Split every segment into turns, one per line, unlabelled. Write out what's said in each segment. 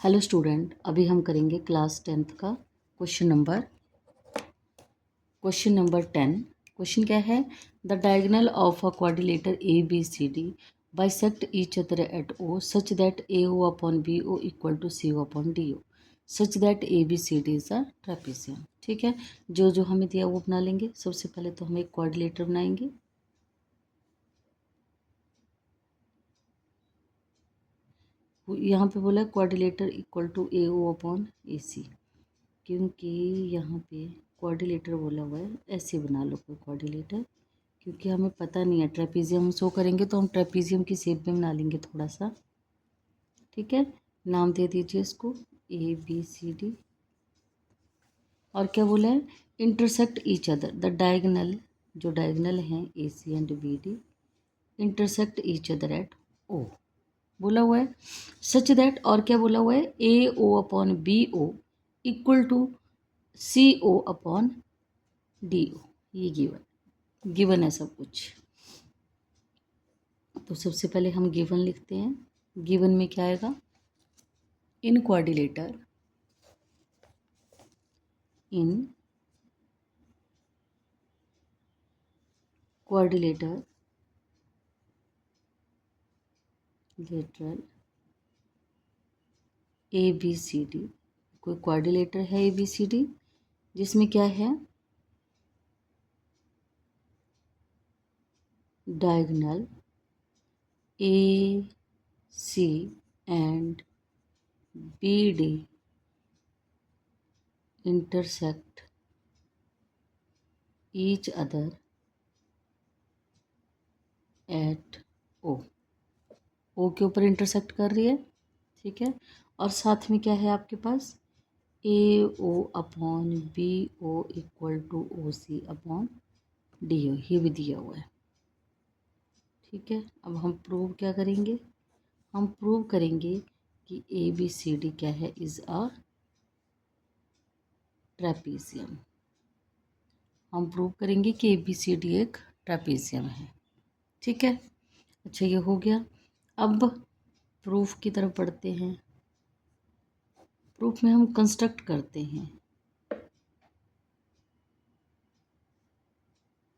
Hello student, अभी हम करेंगे क्लास 10th का क्वेश्चन नंबर 10। क्वेश्चन क्या है? The diagonal of a quadrilateral A B C D bisect each other at O such that A O upon B O equal to C O upon D O such that A B C D is a trapezium. ठीक है, जो जो हमें दिया वो बना लेंगे। सबसे पहले तो हम एक क्वाड्रिलेटर बनाएंगे। यहाँ पे बोला quadrilateral equal to A O upon A C, क्योंकि यहाँ पे क्वाड्रिलेटर बोला हुआ है, ऐसे बना लो कोई क्वाड्रिलेटर, क्योंकि हमें पता नहीं है। ट्रेपीजियम शो करेंगे तो हम ट्रेपीजियम की शेप में बना लेंगे थोड़ा सा। ठीक है, नाम दे दीजिए इसको ए बी सी डी। और क्या बोला है? Intersect each other the diagonal, जो डायगनल हैं A C and B D intersect each other at O बोला हुआ है। सच दैट, और क्या बोला हुआ है? A O upon B O equal to C O upon D O. ये गिवन है सब कुछ। तो सबसे पहले हम गिवन लिखते हैं। गिवन में क्या आएगा? In quadrilateral lateral A B C D, कोई क्वाड्रिलेटर है ए बी सी डी जिसमें क्या है? Diagonal A C and B D intersect each other at O. O के ऊपर इंटरसेक्ट कर रही है। ठीक है, और साथ में क्या है आपके पास? A O upon B O equal to O C upon D O, ये भी दिया हुआ है। ठीक है, अब हम प्रूव क्या करेंगे? हम प्रूव करेंगे कि ए बी सी डी क्या है? Is a trapezium. हम प्रूव करेंगे कि ए बी सी डी एक ट्रेपीजियम है। ठीक है, अच्छा ये हो गया। अब प्रूफ की तरफ बढ़ते हैं। प्रूफ में हम कंस्ट्रक्ट करते हैं।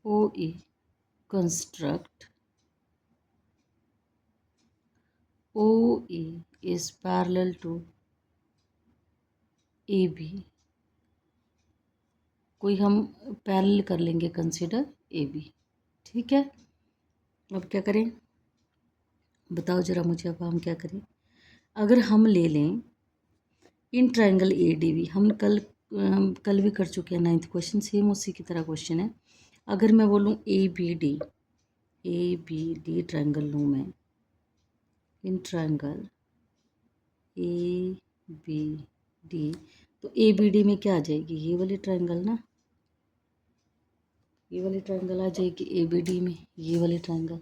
O A construct O A is parallel to A B. कोई हम पैरेलल कर लेंगे, कंसिडर ए बी। ठीक है, अब क्या करें बताओ ज़रा मुझे। अब हम क्या करें? अगर हम ले लें in triangle A D B, हम कल भी कर चुके हैं 9th क्वेश्चन, सेम उसी की तरह क्वेश्चन है। अगर मैं बोलूँ ए बी डी ट्रायंगल लूँ मैं, in triangle A B D, तो ए बी डी में क्या आ जाएगी? ये वाली ट्रायंगल ना, ये वाली ट्रायंगल आ जाएगी ए बी डी में, ये वाली ट्रायंगल।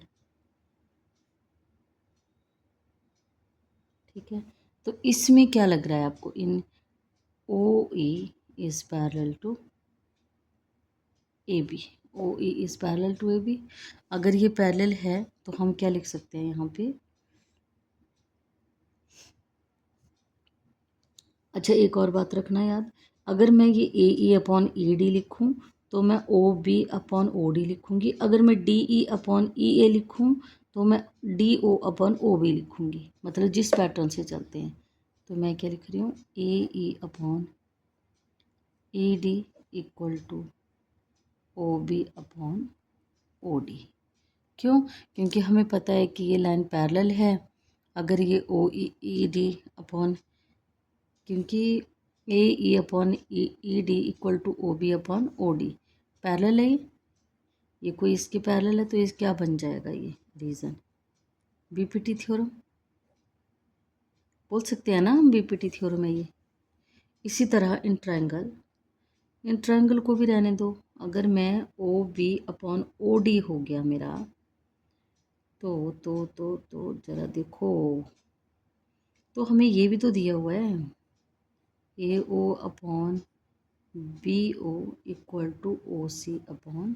ठीक है, तो इसमें क्या लग रहा है आपको? In O E is parallel to A B, O E is parallel to A B. अगर ये पैरेलल है तो हम क्या लिख सकते हैं यहाँ पे? अच्छा, एक और बात रखना याद, अगर मैं ये ए ई अपॉन ई डी लिखूँ तो मैं O B upon O D लिखूँगी। अगर मैं डी ई अपॉन ई ए लिखूँ तो मैं D O upon O B लिखूँगी, मतलब जिस पैटर्न से चलते हैं। तो मैं क्या लिख रही हूँ? A E upon E D equal to O B upon O D. क्यों? क्योंकि हमें पता है कि ये लाइन पैरेलल है। अगर ये ओ ई डी अपॉन, क्योंकि A E upon E D equal to O B upon O D parallel है, ये कोई इसके पैरेलल है, तो ये क्या बन जाएगा? ये रीज़न बीपीटी थ्योरम बोल सकते हैं ना हम, बीपीटी थ्योरम है ये। इसी तरह इन ट्रायंगल को भी रहने दो। अगर मैं O B upon O D हो गया मेरा, तो ज़रा देखो, तो हमें ये भी तो दिया हुआ है A O upon B O equal to O C upon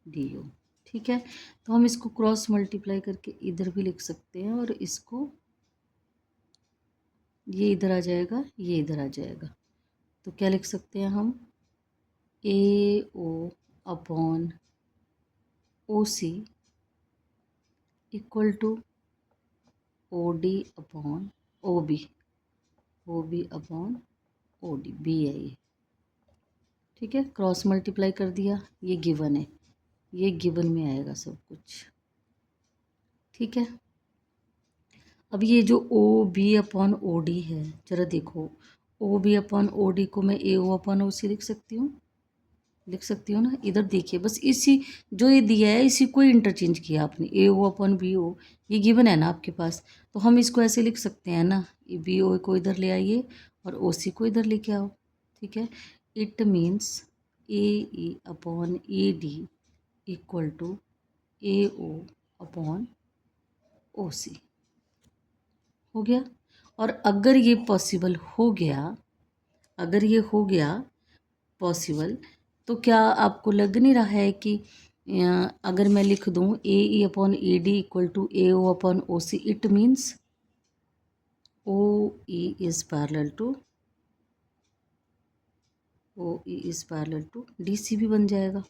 D O. ठीक है, तो हम इसको क्रॉस मल्टीप्लाई करके इधर भी लिख सकते हैं और इसको ये इधर आ जाएगा, ये इधर आ जाएगा। तो क्या लिख सकते हैं हम, AO upon OC equal to OD upon OB, OB upon OD, B है ये। ठीक है, क्रॉस मल्टीप्लाई कर दिया, ये गिवन है, ये गिवन में आएगा सब कुछ। ठीक है, अब ये जो OB अपॉन OD है, जरा देखो, OB अपॉन OD को मैं AO अपॉन OC लिख सकती हूँ, लिख सकती हूँ ना। इधर देखिए, बस इसी जो ये दिया है इसी को इंटरचेंज किया आपने, AO अपॉन BO, ये गिवन है ना आपके पास, तो हम इसको ऐसे लिख सकते हैं ना, BO को इधर ले आइए और OC को इधर लेके आओ। ठीक है, it means AE upon AD equal to AO upon OC। हो गया। और अगर ये पॉसिबल हो गया, अगर ये हो गया पॉसिबल, तो क्या आपको लग नहीं रहा है कि अगर मैं लिख दूँ AE upon AD equal to AO upon OC, it means OE is parallel to DC भी बन जाएगा,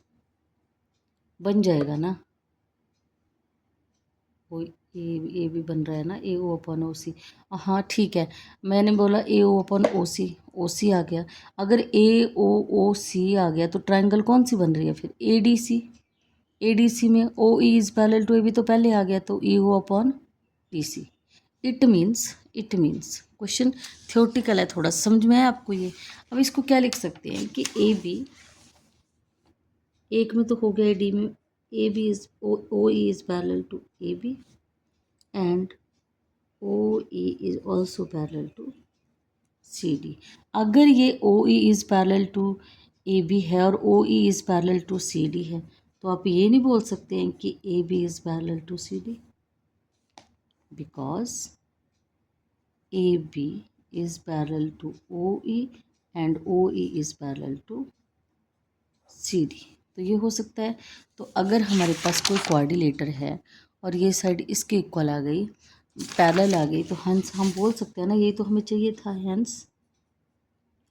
बन जाएगा ना। ओ ए भी बन रहा है ना, AO अपॉन OC। हाँ ठीक है, मैंने बोला AO अपॉन OC आ गया। अगर AOOC आ गया तो ट्रायंगल कौन सी बन रही है फिर, ADC में OE is parallel to AB तो पहले आ गया, तो EO upon DC। It means question theoretical है, थोड़ा समझ में आया आपको ये। अब इसको क्या लिख सकते हैं कि AB, एक में तो हो गया D में, AB is OE is parallel to AB and OE is also parallel to CD। अगर ये OE is parallel to AB है और OE is parallel to CD है, तो आप ये नहीं बोल सकते हैं कि AB is parallel to CD, because AB is parallel to OE and OE is parallel to CD। तो ये हो सकता है। तो अगर हमारे पास कोई कोऑर्डिनेटर है और ये साइड इसके इक्वल आ गई, पैरेलल आ गई, तो हंस हम बोल सकते हैं ना, ये तो हमें चाहिए था,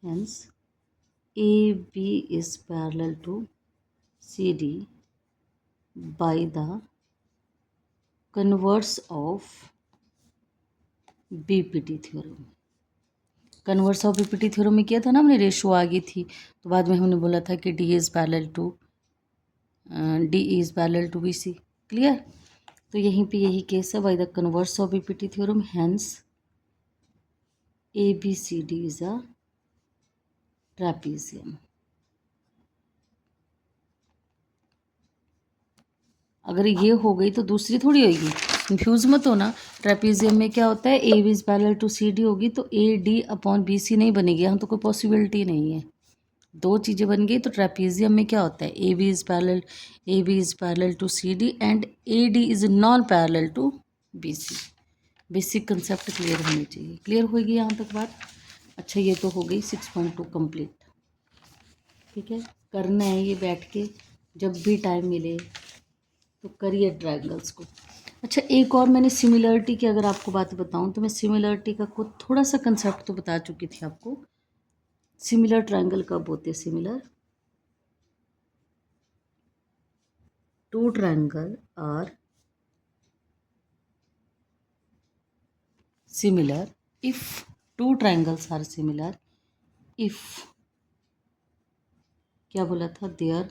hence AB is parallel to CD by the converse of BPT theorem. Converse of BPT theorem में किया था ना हमने, रेशो आ गई थी, तो बाद में हमने बोला था कि D is parallel to BC। Clear. तो यहीं पे यही केस है, by the converse of BPT theorem, hence ABCD is a trapezium. अगर ये हो गई तो दूसरी थोड़ी होगी, कंफ्यूज मत होना। ट्रेपीजियम में क्या होता है, A B is parallel to CD होगी तो AD अपॉन BC नहीं बनेगी, यहाँ तो कोई पॉसिबिलिटी नहीं है। दो चीज़ें बन गई, तो ट्रेपीजियम में क्या होता है, A B is parallel to CD and AD is non parallel to BC। Basic concept clear होनी चाहिए। क्लियर होगी यहाँ तक बात। अच्छा, ये तो हो गई 6.2 कंप्लीट। ठीक है, करना है ये बैठ के, जब भी टाइम मिले तो करिए ट्रायंगल्स को। अच्छा, एक और मैंने सिमिलरिटी की अगर आपको बात बताऊं, तो मैं सिमिलरिटी का खुद थोड़ा सा कंसेप्ट तो बता चुकी थी आपको। सिमिलर ट्रायंगल कब होते हैं, two triangle are similar if two triangles are similar if, क्या बोला था, their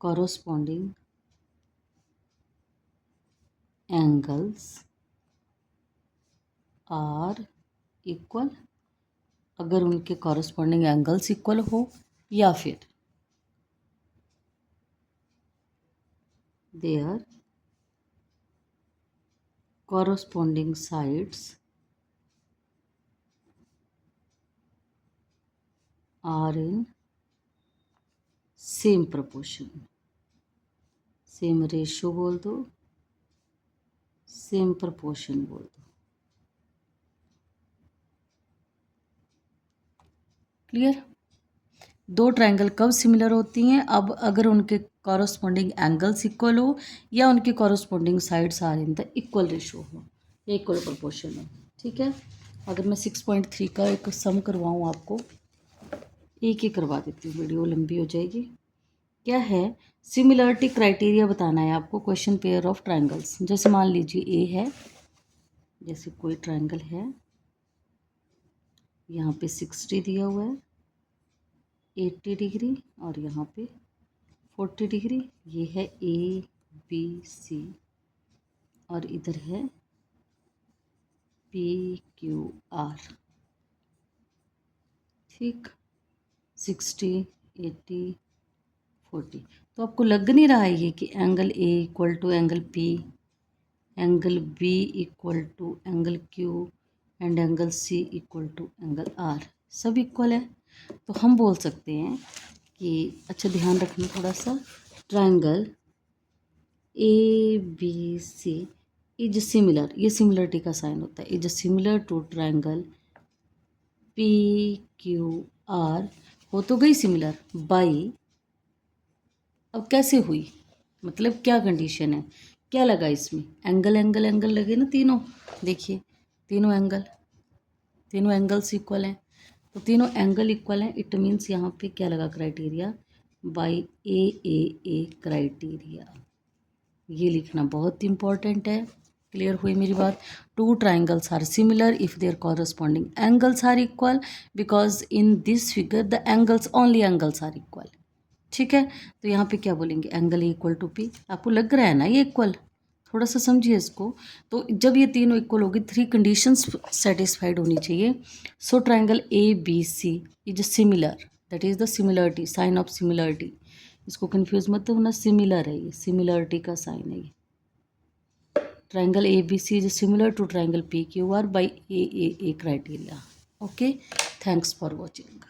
corresponding angles are equal. अगर उनके कॉरस्पॉन्डिंग एंगल्स इक्वल हो, या फिर their corresponding sides are in same proportion। सेम रेशो बोल दो, सेम proportion बोल दो। क्लियर। दो ट्रायंगल कब सिमिलर होती हैं, अब अगर उनके कॉरस्पॉन्डिंग एंगल्स इक्वल हो या उनके corresponding sides are in the equal ratio हो या इक्वल प्रोपोर्शन हो। ठीक है। अगर मैं 6.3 का एक सम करवाऊँ आपको, एक ही करवा देती हूँ, वीडियो लंबी हो जाएगी। क्या है, सिमिलरिटी क्राइटेरिया बताना है आपको, क्वेश्चन पेयर ऑफ ट्राइंगल्स। जैसे मान लीजिए ए है, जैसे कोई ट्राइंगल है, यहाँ पे 60 दिया हुआ है, 80 डिग्री और यहाँ पे 40 डिग्री। ये है ए बी सी और इधर है पी क्यू आर। ठीक, 60 80 40। तो आपको लग नहीं रहा है ये कि angle A equal to angle P, angle B equal to angle Q and angle C equal to angle R, सब इक्वल है। तो हम बोल सकते हैं कि, अच्छा ध्यान रखना थोड़ा सा, triangle A B C is similar, ये सिमिलरिटी का साइन होता है, is similar to triangle P Q R. हो तो गई सिमिलर बाई, अब कैसे हुई, मतलब क्या कंडीशन है, क्या लगा इसमें, एंगल एंगल एंगल लगे ना तीनों। देखिए तीनों एंगल्स इक्वल हैं, तो तीनों एंगल इक्वल हैं, इट मीन्स यहाँ पे क्या लगा क्राइटेरिया, बाई ए क्राइटेरिया। ये लिखना बहुत इंपॉर्टेंट है। क्लियर हुई मेरी बात। Two triangles are similar if their corresponding angles are equal, because in this figure the angles only angles are equal. ठीक है, तो यहाँ पे क्या बोलेंगे, एंगल इक्वल टू पी। आपको लग रहा है ना ये इक्वल, थोड़ा सा समझिए इसको। तो जब ये तीनों इक्वल होगी, थ्री कंडीशंस सेटिस्फाइड होनी चाहिए। So triangle A B C is similar, that is the similarity, sign of similarity. इसको कंफ्यूज मत होना, सिमिलर है ये, सिमिलरिटी का साइन है ये। Triangle A B C is similar to triangle P Q R by a criteria. Okay, thanks for watching.